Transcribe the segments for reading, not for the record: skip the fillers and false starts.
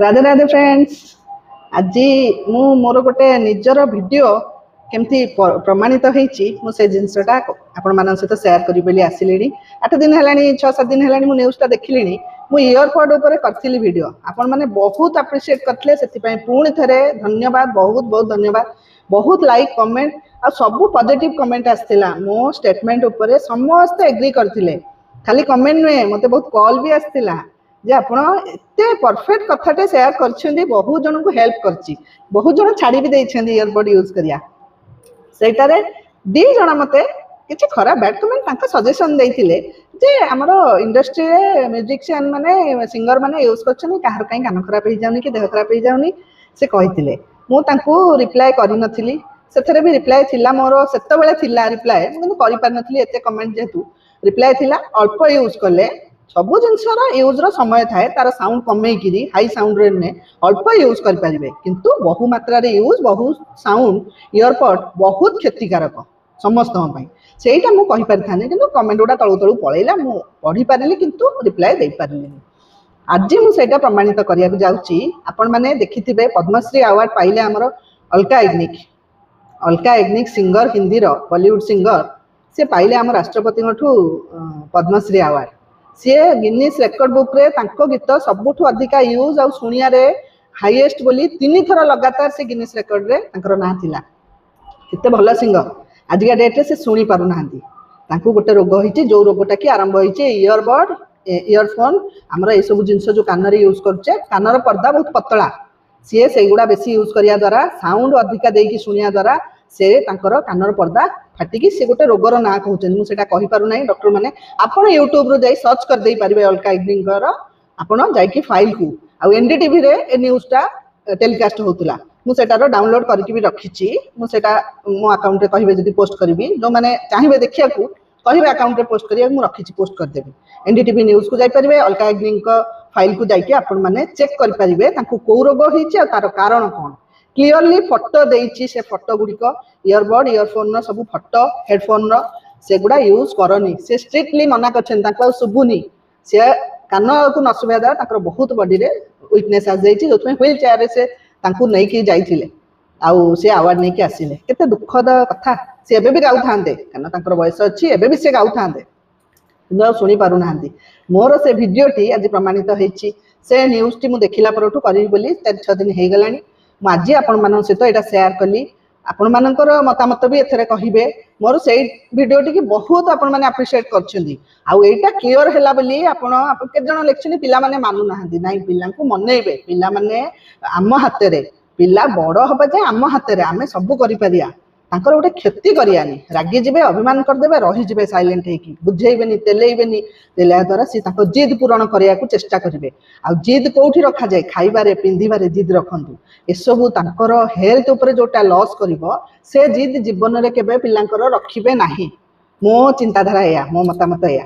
Radhe Radhe friends. आज मु मोर गोटे निजर वीडियो केमती प्रमाणित होती जिनसटा आपण मान सहित सेयार करी बोली आसिली 8 दिन है 6-7 दिन है न्यूज़टा देखिली। मु इयरपड उपर करी वीडियो आपण मैंने बहुत अप्रिशिएट करते से पुणी थे धन्यवाद, बहुत बहुत धन्यवाद। बहुत लाइक कमेंट आ सब पॉजिटिव कमेंट आसला मो स्टेटमेंट उपर समस्ते एग्री करते। खाली कमेंट नुहे मत बहुत कॉल भी आसला जे आपण एते परफेक्ट कथाटे शेयर करछन्ती, बहुत जन को हेल्प करछि, बहुत जन छाड़ी भी देछन्ती इयरबड यूज करिया। सेटारे दी जन मते किछि खराब बैड कमेंट तांका सजेशन देइथिले जे हमरो इंडस्ट्री रे म्यूजिशियन माने सिंगर माने यूज करछन्ती काहर काई कान खराब हे जाउनी कि देह खराब हे जाउनी से कहिथिले। मु तांको रिप्लाई करि नथिली, सेथरे भी रिप्लाई थिला मोर सेते बेले थिला रिप्लाई किंतु करि पार नथिली एते कमेंट जेतु रिप्लाई थिला अल्प यूज करले सब जिनसर यूज समय थाए तार साउंड कमेकी हाई साउंड रे ने अल्प यूज कर पारिबे किंतु बहु मात्रा रे यूज बहु साउंड इयरपड बहुत क्षतिकारक समस्त सेटा मु कहि परिथाने किंतु कमेंट गुडा तळु तळु पळैला मु पढी पारिली किंतु रिप्लाई देई पारिली। आज मु सेटा प्रमाणित करिया जाउची। आपण माने देखिथिबे पद्मश्री अवार्ड पाइले हमर अलका याग्निक सिंगर हिंदी रो बॉलीवुड सिंगर से पाइले हम राष्ट्रपति पद्मश्री अवार्ड। सी गिनीज रेकर्ड बुक रे तांको गीत सबुठु अधिका यूज आ सुनिया रे हाईएस्ट बोली 3 थर लगातार से गिनीज रेकर्ड रे तांकर ना थिला। केते भल सिंगर आजिका डेट रे से सुनी पारु नाहंती। तांको गोटे रोग होइछि जो रोगटा की आरंभ होइछि इयरबड इयरफोन हमरा ए सब जिंस जो कान रे यूज करछे कानर पर्दा बहुत पतला सी सेगुड़ा बेसी यूज करिया द्वारा साउंड अधिका देकी सुनिया द्वारा से तांकर कानर पर्दा फाटिकी से गोटे रोगर ना कहते मुझे कही पार ना। डॉक्टर मैंने आपड़ यूट्यूब रू सर्च कर दे पारे अलका याग्निकर आपड़ जाकि फाइल को आ एनडीटीवी रे ए न्यूज़टा टेलीकास्ट होता मुझे डाउनलोड करके भी रखी मुझे मो अकाउंट रे कहिबे जदी पोस्ट करी जो मैंने चाहिए देखिया कहिबे अकाउंट रे पोस्ट करिया मु रखी पोस्ट कर देबे। एनडीटीवी न्यूज़ को जाई परिबे अलका याग्निकर फाइल को जाकि आपण माने चेक कर परिबे तांको को रोग होईछि आ तार कारण कोन क्लियरली फोटो देइछि। से फोटो गुड़िक इयरबड इयरफोन सब फोटो हेडफोन सेगुड़ा यूज करनी से स्ट्रिक्टली मना कर शुभुनी से कान को न शुभा द्वारा बहुत बॉडी रे वीकनेस आस जाइए जो व्हील चेयर रे से नहीं जाइए आउ से अवार्ड नहीं आसिले। केते दुखद कथा सी एबे भी गाउ थांते कारण तांकर बयस अछि एबे भी से गाउ थांते किंतु सुनी पारु नाहंती। मोर से वीडियोटी आज प्रमाणित होईछि से न्यूज़टी मु देखिला परठु करी बोली 4-6 दिन हे गलानी। मु आज आपण मान सहित एटा शेयर कली आपण मानकर मतामत भी एथरे कहिबे। मोर से वीडियोटी की बहुत आपण माने अप्रिशिएट करछन्ती आउ एटा क्लियर हैला बोली आपण के जण लेखछनी पिला माने मानु नाहंती नाही पिला को मनेइबे पिला माने आम हाते रे पिला बड़ हबा जे आम हाते रे आमे सब करि परिया तांकर गोटे क्षति करियानी रागी जिबे अभिमान करदेबे रही जिबे साइलेंट हेकी बुझेइबेनी तेलेइबेनी तेला द्वारा सी तांको जिद पूरण करिया को चेष्टा करिवे। आ जिद कोठी रखा जाए खाइबारे पिंधिबारे जिद रखंतु एसबु तांकर हेल्थ ऊपर जोटा लॉस करिवो से जिद जीवन रे केबे पिलांकर रखिबे नाही। मो चिंताधारा या मो मतामत या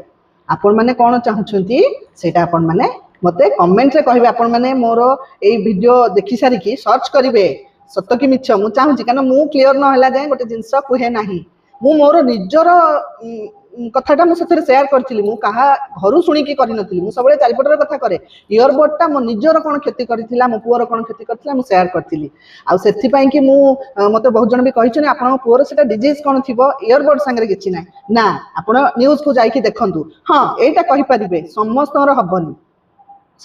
आपण माने कोन चाहुछंती सेटा आपण माने मते कमेंट रे कहिबे। आपण माने मोर एई वीडियो देखि सारी की सर्च करिवे सत्य कि मिछ मु चाहूँ कारण मु क्लियर न होला जाए गोटे जिनस कहे ना मु मोर निजर कथाटा मुझे सेयार करी मु कहा घर शुणिकी करी मु सब चारिपटर कथा करे इयरबडटा मो निजर कौन क्षति करथिला मो पुअर कौन क्षति करथिला मु शेयर करथिली आ सेथिपई कि मु मते बहुत जन भी कहिछन आपन पुअर सेटा डिजीज कौन थिबो इयरबड संगे किछि ना ना आपन न्यूज़ को जाइकी देखंतु। हाँ एटा कहि परिबे समस्तर हबनी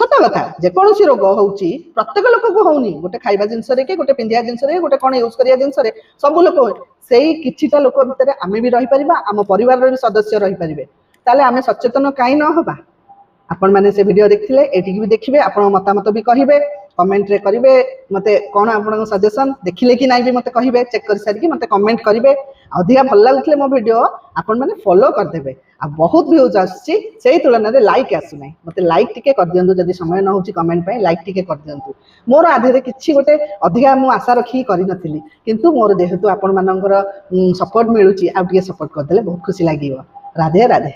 सत कथा जेकोसी रोग होउची प्रत्येक लोक को होउनी गोटे खाइबा जिनस रे के गोटे पिंधिया जिनस रे गोटे कोन यूज करिया जिनस रे सब लोक सेही किछिटा लोक भितर आमे भी रही परिबा आम परिवार रे भी सदस्य रही परिबे ताले आमे सचेतन काई न होबा। आपण माने से वीडियो देखथिले एटिक भी देखिबे आपण मतामत भी कहिबे कमेंट रे करिवे मते कोन आपण सजेशन देखिले कि नाही भी मते कहिबे चेक कर सारी कि मते कमेंट करिवे अधिका भल लागुतले मो वीडियो आपण माने फॉलो कर देबे आ बहुत व्यूज आछि सेही तुलना रे लाइक आसु नाही मते लाइक टिके कर दियंतु जदी समय न होची कमेंट पे लाइक टिके कर दियंतु। मोर आधे रे किछि गोटे अधिका मु आशा रखी करि नथिली किंतु मोर जेहेतु आपण मानकर सपोर्ट मिलुची आ टिके सपोर्ट कर देले बहुत खुशी लागियो। राधे राधे।